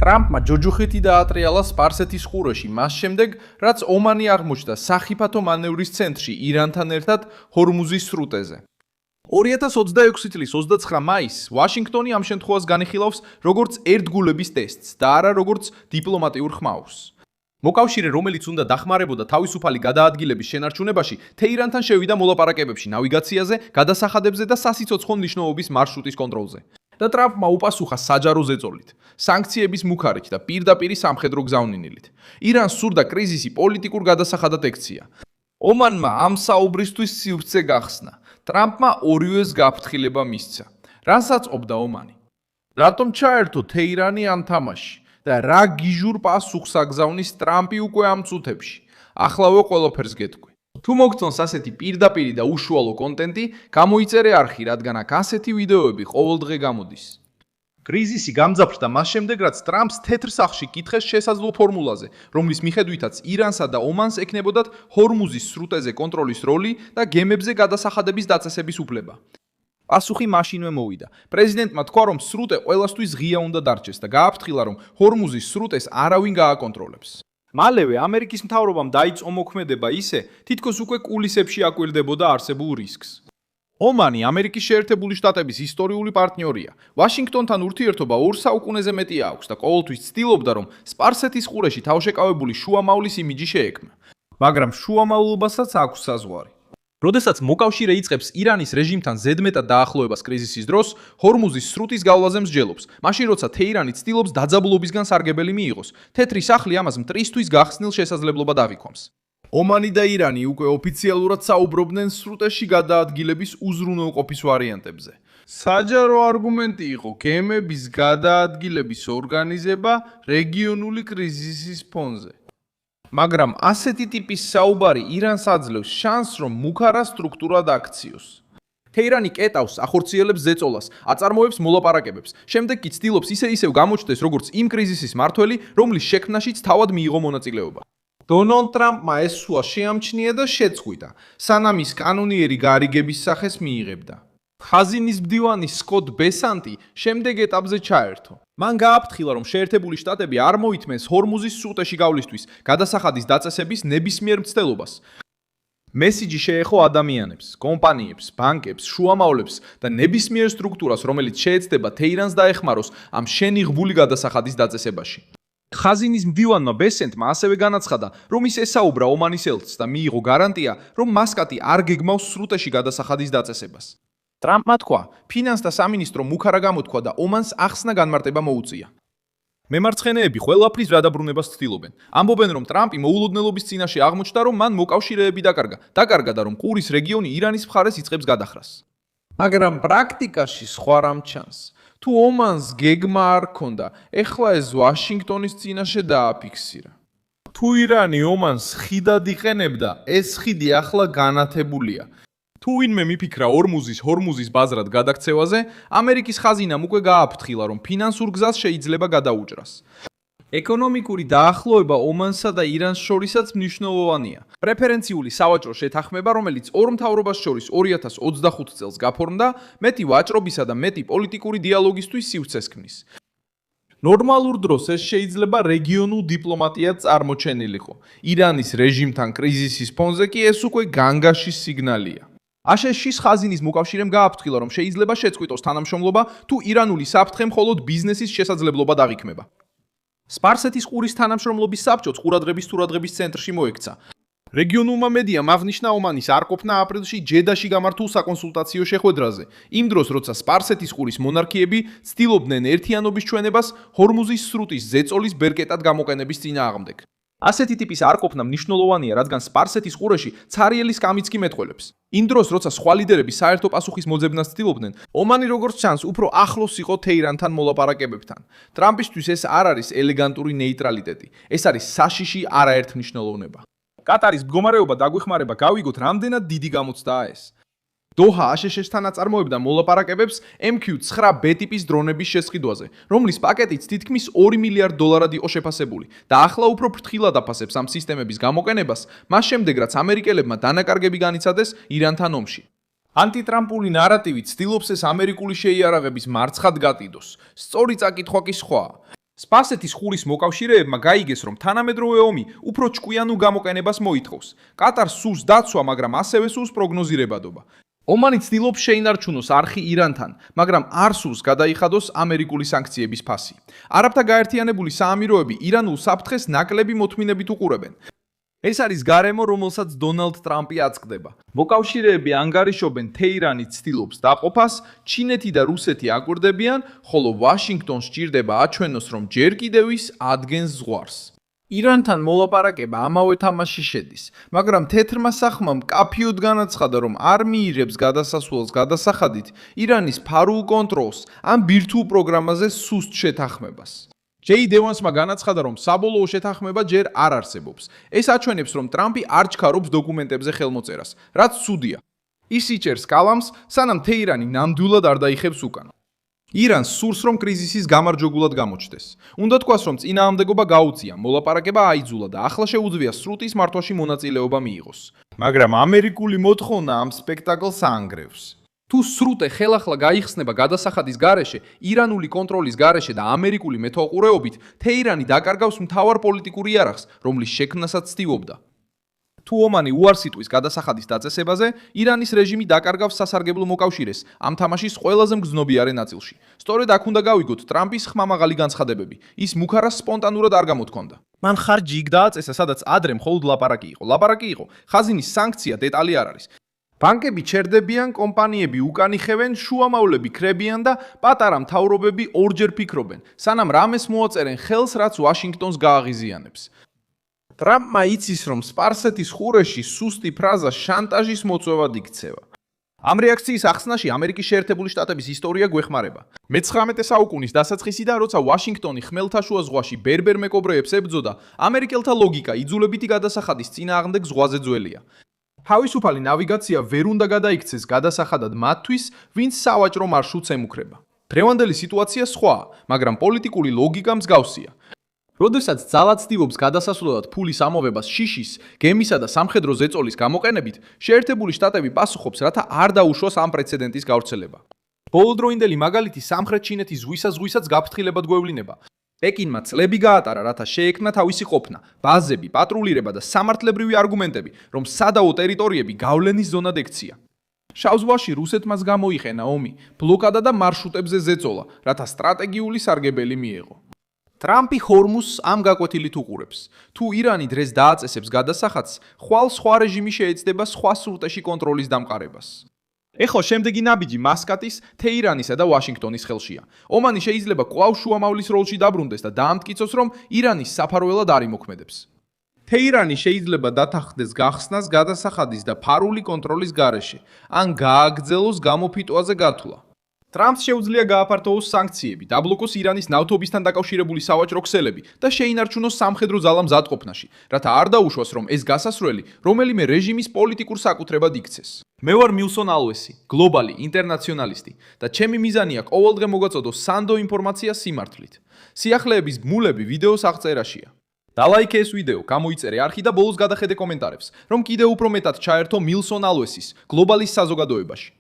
ტრამპმა ჯოჯოხეთი დაატრიალა სპარსეთის ყურეში, მას შემდეგ, რაც ომანი აღმოჩნდა სახიფათო მანევრის ცენტრში ირანთან ერთად ჰორმუზის სრუტეზე. 2026 წლის 29 მაისს ვაშინგტონი ამ შემთხვევას განიხილავს როგორც ერთგულების ტესტს და არა როგორც დიპლომატიურ ხმაურს. მოკავშირე, რომელიც უნდა დახმარებოდა თავისუფალი გადაადგილების შენარჩუნებაში, თეირანთან შევიდა მოლაპარაკებებში ნავიგაციაზე, გადასახადებებზე და სასიცოცხლო მნიშვნელობის მარშრუტის კონტროლზე. და ტრამპმა უპასუხა საჯარო ზეწოლით, სანქციების მუხარით და პირდაპირ სამხედრო გზავნილით. ირანს სურდა კრიზისი პოლიტიკურ გადასახადად ექცია. ომანმა ამ საუბრისთვის სივრცე გახსნა. ტრამპმა ორივეს გაფრთხილება მისცა. რასაც ყოფდა ომანი? რატომ ჩაერთო თეირანი ამ თამაში და რა გიჟურ პასუხს აგზავნის ტრამპი უკვე ამ წუთებში? ახლავე ყველაფერს გეტყვი. თუ მოგწონს ასეთი პირდაპირი და უშუალო კონტენტი, გამოიწერე არხი, რადგან აქ ასეთი ვიდეოები ყოველდღე გამოდის. კრიზისი გამძაფრდა მას შემდეგ, რაც ტრამპს თეთრ სახლში კითხეს შესაძლო ფორმულაზე, რომლის მიხედვითაც ირანსა და ომანს ექნებოდათ ჰორმუზის სრუტეზე კონტროლის როლი და გემებზე გადასახადების დაწესების უფლება. პასუხი მაშინვე მოვიდა. პრეზიდენტმა თქვა, რომ სრუტე ყველასთვის ღია უნდა დარჩეს და გააფრთხილა, რომ ჰორმუზის სრუტეს არავინ გააკონტროლებს. მალევე ამერიკის მთავრობამ დაიწყო მოქმედება ისე, თითქოს უკვე კულისებში აკვირდებოდა არსებულ რისკს. ომანი ამერიკის შეერთებული შტატების ისტორიული პარტნიორია. ვაშინგტონთან ურთიერთობა 2 საუკუნეზე მეტი აქვს და ყოველთვის ცდილობდა, რომ სპარსეთის ყურეში თავშეკავებული შუამავლის იმიჯი შეექმნა. მაგრამ შუამავლობასაც აქვს საზღვარი. როდესაც მოკავშირე იწყებს ირანის რეჟიმთან ზედმეტად დაახლოებას კრიზისის დროს, ჰორმუზის სრუტის გავლაზე მსჯელობს. მაშინ როცა თეირანი ცდილობს დაძაბულობისგან სარგებელი მიიღოს, თეთრი სახლი ამას მტრისთვის გახსნილ შესაძლებლობად ავიქვამს. ომანი და ირანი უკვე ოფიციალურად საუბრობდნენ სრუტეში გადაადგილების უზრუნველყოფის ვარიანტებზე. საჯარო არგუმენტი იყო გემების გადაადგილების ორგანიზება რეგიონული კრიზისის ფონზე. მაგრამ ასეთი ტიპის საუბარი ირანს აძლევს შანსს, რომ მუხარა სტრუქტურად აქციოს. თეირანი კეტავს, ახორციელებს ზეწოლას, აწარმოებს მოლაპარაკებებს. შემდეგ კი ცდილობს ისევ გამოჩნდეს როგორც იმ კრიზისის მართველი, რომლის შექმნაშიც თავად მიიღო მონაწილეობა. დონალდ ტრამპმა ეს სულა შეამჩნია და შეწყვიტა, სანამ ის კანონიერი გარიგების სახეს მიიღებდა. ხაზინის მდივანი სკოტ ბესანტი შემდეგ ეტაპზე ჩაერთო. მან გააფრთხილა, რომ შეერთებული შტატები არ მოითმენს ჰორმუზის სრუტეში გავლისთვის გადასახადის დაწესების ნებისმიერ მცდელობას. მესიჯი შეეხო ადამიანებს, კომპანიებს, ბანკებს, შუამავლებს და ნებისმიერ სტრუქტურას, რომელიც შეეცდება თეირანს დაეხმაროს ამ შენიღბული გადასახადის დაწესებაში. ხაზინის მდივანმა ბესენტმა ასევე განაცხადა, რომ ის ესაუბრა ომანის ელჩს და მიიღო გარანტია, რომ მასკატი არ გეგმავს სრუტეში გადასახადის დაწესებას. ტრამპმა თქვა, ფინანსთა სამინისტრო მუხარა გამოთქვა და ომანს ახსნა განმარტება მოუწია. მემარცხენეები ყველაფრის რადაბრუნებას ცდილობენ. ამბობენ, რომ ტრამპი მოულოდნელობის წინაშე აღმოჩნდა, რომ მან მოკავშირეები დაკარგა და რომ ყურის რეგიონი ირანის მხარეს იწყებს გადახრას. მაგრამ პრაქტიკაში სხვა რამ ჩანს. თუ ომანს გეგმა არ ქონდა, ეხლა ეს ვაშინგტონის წინაშე დააფიქსირა. თუ ირანი ომანს ხიდად იყენებდა, ეს ხიდი ახლა განათებულია. თუ ვინმე მიფიქრა ჰორმუზის ბაზრად გადაქცევაზე, ამერიკის ხაზინამ უკვე გააფრთხილა, რომ ფინანსურ გზას შეიძლება გადაუჭრას. ეკონომიკური დაახლოება ომანსა და ირანს შორისაც მნიშვნელოვანია. პრეფერენციული სავაჭრო შეთანხმება, რომელიც ორ მთავრობას შორის 2025 წელს გაფორმდა, მეტი ვაჭრობისა და მეტი პოლიტიკური დიალოგისთვის სივრცეს ქმნის. ნორმალურ დროს ეს შეიძლება რეგიონულ დიპლომატიად წარმოჩენილიყო. ირანის რეჟიმთან კრიზისის ფონზე კი ეს უკვე განგაშის სიგნალია. აშშ-ის ხაზინის მოკავშირემ გააფრთხილა, რომ შეიძლება შეწყვიტოს თანამშრომლობა, თუ ირანული საფრთხე მხოლოდ ბიზნესის შესაძლებლობად აღიქმება. სპარსეთის ყურის თანამშრომლობის საბჭოც ყურადღების ცენტრში მოექცა. რეგიონულმა მედიამ აღნიშნა ომანის არყოფნა აპრილში ჯედაში გამართულ საკონსულტაციო შეხვედრაზე, იმ დროს, როცა სპარსეთის ყურის მონარქიები ცდილობდნენ ერთიანობის ჩვენებას ჰორმუზის სრუტის ზეწოლის ბერკეტად გამოყენების წინააღმდეგ. ასეთი ტიპის არყოფნა მნიშვნელოვანია, რადგან სპარსეთის ყურეში ცარიელის კამიც კი მეტყველებს. იმ დროს, როცა სხვა ლიდერები საერთო პასუხის მოძებნას ცდილობდნენ, ომანი როგორც ჩანს, უფრო ახლოს იყო თეირანთან მოლაპარაკებებთან. ტრამპისთვის ეს არ არის ელეგანტური ნეიტრალიტეტი, ეს არის საშიში არაერთმნიშვნელოვნება. კატარის მდგომარეობა დაგვეხმარება გავიგოთ, რამდენად დიდი გამოცდაა ეს. დოჰა აშშ-სთან აწარმოებდა მოლაპარაკებებს MQ-9B ტიპის დრონების შესყიდვაზე, რომლის პაკეტიც თითქმის $2 მილიარდ იყო შეფასებული და ახლა უფრო ფრთხილად აფასებს ამ სისტემების გამოყენებას, მას შემდეგ რაც ამერიკელებმა დანაკარგები განიცადეს ირანთან ომში. ანტიტრამპული ნარატივი ცდილობს ეს ამერიკული შეიარაღების მარცხად გატიდოს. სწორი წაკითხვა კი სხვაა. სპარსეთის ხურის მოკავშირეებმა გაიგეს, რომ თანამედროვე ომი უფრო ჭკვიანურ გამოყენებას მოითხოვს. კატარს სურს დაცვა, მაგრამ ასევე სურს პროგნოზირებადობა. ომანი ცდილობს შეინარჩუნოს არხი ირანთან, მაგრამ არ სურს გადაიხადოს ამერიკული სანქციების ფასი. არაბთა გაერთიანებული საამიროები ირანულ საფრთხეს ნაკლები მოთმინებით უყურებენ. ეს არის გარემო, რომელსაც დონალდ ტრამპი აწყდება. მოკავშირეები ანგარიშობენ, თეირანი ცდილობს დაყოფას, ჩინეთი და რუსეთი აკვირდებიან, ხოლო ვაშინგტონს სჭირდება აჩვენოს, რომ ჯერ კიდევ ის ადგენს ზღვარს. ირანთან მოლაპარაკება ამავე თამაში შედის, მაგრამ თეთრმა სახმამ მკაფიოდ განაცხადა, რომ არ მიიღებს გადასასვლელს გადასახადით ირანის ფარულ კონტროლს ან ბირთვულ პროგრამაზე სუსტ შეთანხმებას. ჯეი დევანსმა განაცხადა, რომ საბოლოო შეთანხმება ჯერ არ არსებობს. ეს აჩვენებს, რომ ტრამპი არ ჩქარობს დოკუმენტებზე ხელმოწერას, რაც ცუდია. ის იჭერს კალამს, სანამ თეირანი ნამდვილად არ დაიხებს უკან. ირანს სურს, რომ კრიზისის გამარჯვებულად გამოჩნდეს. უნდა თქვას, რომ წინააღმდეგობა გაუწია, მოლაპარაკება აიძულა და ახლა შეუძლია სრუტის მართვაში მონაწილეობა მიიღოს. მაგრამ ამერიკული მოთხოვნა ამ სპექტაკლს აანგრევს. თუ სრუტე ხელახლა გაიხსნება გადასახადის გარეშე, ირანული კონტროლის გარეშე და ამერიკული მეთვალყურეობით, თეირანი დაკარგავს მთავარ პოლიტიკურ იარაღს, რომლის შექმნასაც ცდილობდა. თუ ომანი უარს იტყვის გადასახადის დაწესებაზე, ირანის რეჟიმი დაკარგავს სასარგებლო მოკავშირეს ამ თამაშის ყველაზე მგრძნობიარე ნაწილში. სწორედ აქ უნდა გავიგოთ ტრამპის ხმამაღალი განცხადებები. ის მუქარას სპონტანურად არ გამოთქვამდა. მან ხარჯი იქ დააწესა, სადაც ადრე მხოლოდ ლაპარაკი იყო. ლაპარაკი იყო, ხაზინის სანქცია დეტალი არ არის. ბანკები ჩერდებიან, კომპანიები უკან იხევენ, შუამავლები ქრებიან და პატარა მთავრობები ორჯერ ფიქრობენ, სანამ რამეს მოაწერენ ხელს, რაც ვაშინგტონს გააღიზიანებს. ტრამპმა იცის, რომ სპარსეთის ხურეში სუსტი ფრაზა შანტაჟის მოწვევად იქცევა. ამ რეაქციის ახსნაში ამერიკის შეერთებული შტატების ისტორია გვეხმარება. მე-19 საუკუნის დასაწყისიდან, როცა ვაშინგტონი ხმელთაშუა ზღვაში ბერბერ მეკობრეებს ებრძოდა, ამერიკელთა ლოგიკა იძულებითი გადასახადის წინააღმდეგ ზღვაზე ძველია. თავისუფალი ნავიგაცია ვერ უნდა გადაიქცეს გადასახადად მათთვის, ვინც სავაჭრო მარშრუტს ემუქრება. დღევანდელი სიტუაცია სხვაა, მაგრამ პოლიტიკური ლოგიკა მსგავსია. როდესაც ძალა ცდილობს გადასასვლელად ფულის ამოვებას შიშის, გემისა და სამხედრო ზეწოლის გამოყენებით, შეერთებული შტატები პასუხობს, რათა არ დაუშვოს ამ პრეცედენტის გავრცელება. ბოლოდროინდელი მაგალითი სამხრეთ ჩინეთის ზღვისაც გაფრთხილებად გვევლინება. პეკინმა წლები გაატარა, რათა შეექმნა თავისი ყოფნა, ბაზები, პატრულირება და სამართლებრივი არგუმენტები, რომ სადაო ტერიტორიები გავლენის ზონად ექცია. შავ ზღვაში რუსეთმაც გამოიყენა ომი, ბლოკადა და მარშრუტებზე ზეწოლა, რათა სტრატეგიული სარგებელი მიეღო. ტრამპი ჰორმუზს ამ გაკვეთილით უყურებს. თუ ირანი დღეს დააწესებს გადასახადს, ხვალ სხვა რეჟიმი შეეცდება სხვა სრუტეში კონტროლის დამყარებას. ეხლა შემდეგი ნაბიჯი მასკატის, თეირანისა და ვაშინგტონის ხელშია. ომანი შეიძლება კვლავ შუამავლის როლში დაბრუნდეს და დაამტკიცოს, რომ ირანის საფარველად არ იმოქმედებს. თეირანი შეიძლება დათანხმდეს გახსნას გადასახადის და ფარული კონტროლის გარეშე, ან გააგრძელოს გამოფიტვაზე გათვლა. ტრამპს შეუძლია გააფართოოს სანქციები, დაბლოკოს ირანის ნავთობისთან დაკავშირებული სავაჭრო ქსელები და შეინარჩუნოს სამხედრო ძალა მზადყოფნაში, რათა არ დაუშვას, რომ ეს გასასვლელი რომელიმე რეჟიმის პოლიტიკურ საკუთრებად იქცეს. მე ვარ მილსონ ალვესი, გლობალი ინტერნაციონალისტი და ჩემი მიზანია ყოველდღე მოგაწოდო სანდო ინფორმაცია სიმართლით. სიახლეების ბმულები ვიდეოს აღწერაშია. დალაიქე ეს ვიდეო, გამოიწერე არხი და ბოლოს გადახედე კომენტარებს, რომ კიდევ უფრო მეტად ჩაერთო მილსონ ალვესის გლობალის საზოგადოებაში.